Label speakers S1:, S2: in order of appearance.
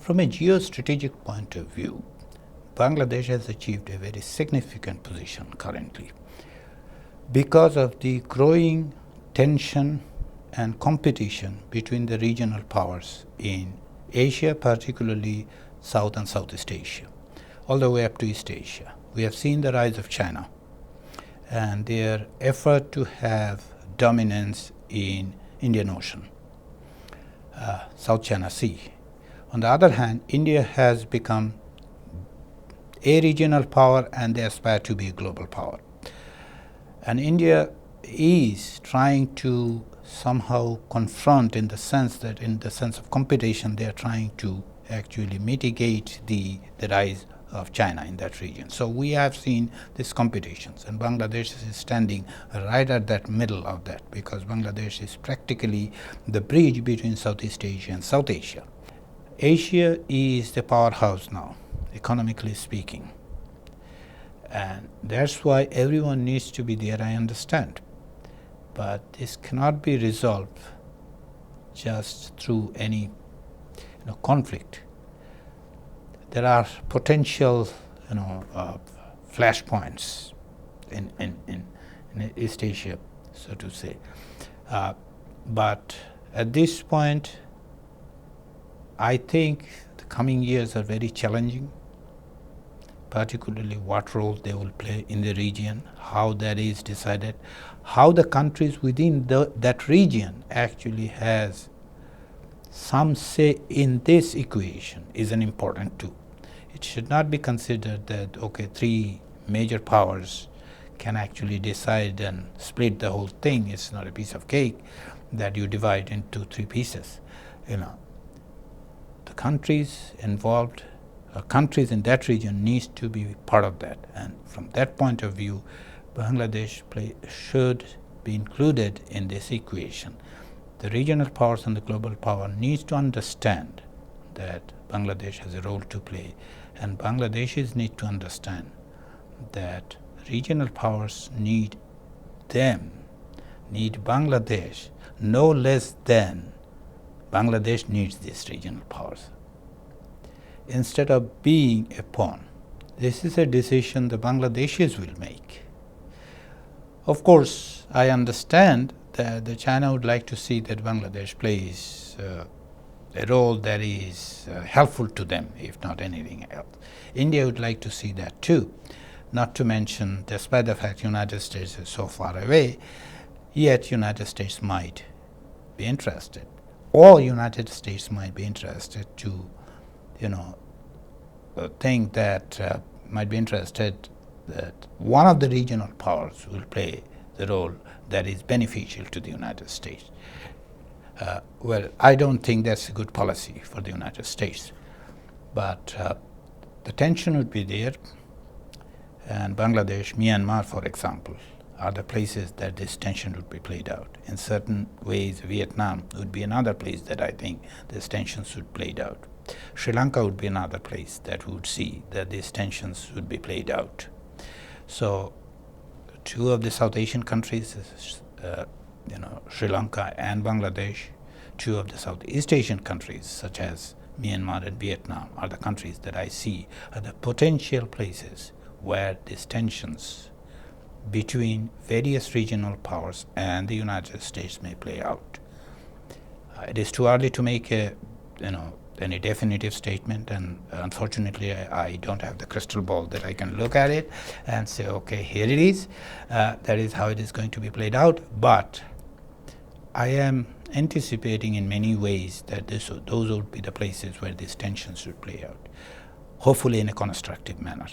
S1: From a geostrategic point of view, Bangladesh has achieved a very significant position currently because of the growing tension and competition between the regional powers in Asia, particularly South and Southeast Asia, all the way up to East Asia. We have seen the rise of China and their effort to have dominance in Indian Ocean, South China Sea. On the other hand, India has become a regional power and they aspire to be a global power. And India is trying to somehow confront, in the sense of competition, they are trying to actually mitigate the rise of China in that region. So we have seen these competitions, and Bangladesh is standing right at that middle of that, because Bangladesh is practically the bridge between Southeast Asia and South Asia. Asia is the powerhouse now, economically speaking. And that's why everyone needs to be there, I understand. But this cannot be resolved just through any conflict. There are potential flashpoints in East Asia, so to say. But at this point, I think the coming years are very challenging, particularly what role they will play in the region, how that is decided, how the countries within that region actually has some say in this equation is an important too. It should not be considered that, okay, three major powers can actually decide and split the whole thing. It's not a piece of cake that you divide into three pieces. The countries involved, countries in that region needs to be part of that. And from that point of view, Bangladesh should be included in this equation. The regional powers and the global power needs to understand that Bangladesh has a role to play, and Bangladeshis need to understand that regional powers need Bangladesh no less than Bangladesh needs these regional powers. Instead of being a pawn, this is a decision the Bangladeshis will make. Of course, I understand that the China would like to see that Bangladesh plays a role that is helpful to them, if not anything else. India would like to see that too. Not to mention, despite the fact United States is so far away, yet United States might be interested, or United States might be interested to, think that might be interested that one of the regional powers will play the role that is beneficial to the United States. Well, I don't think that's a good policy for the United States, but the tension would be there, and Bangladesh, Myanmar, for example, are the places that this tension would be played out. In certain ways, Vietnam would be another place that I think this tensions would be played out. Sri Lanka would be another place that we would see that these tensions would be played out. So, two of the South Asian countries, Sri Lanka and Bangladesh, two of the Southeast Asian countries, such as Myanmar and Vietnam, are the countries that I see are the potential places where these tensions between various regional powers and the United States may play out. It is too early to make any definitive statement, and unfortunately I don't have the crystal ball that I can look at it and say, okay, here it is, that is how it is going to be played out. But I am anticipating in many ways that those would be the places where these tensions would play out, hopefully in a constructive manner.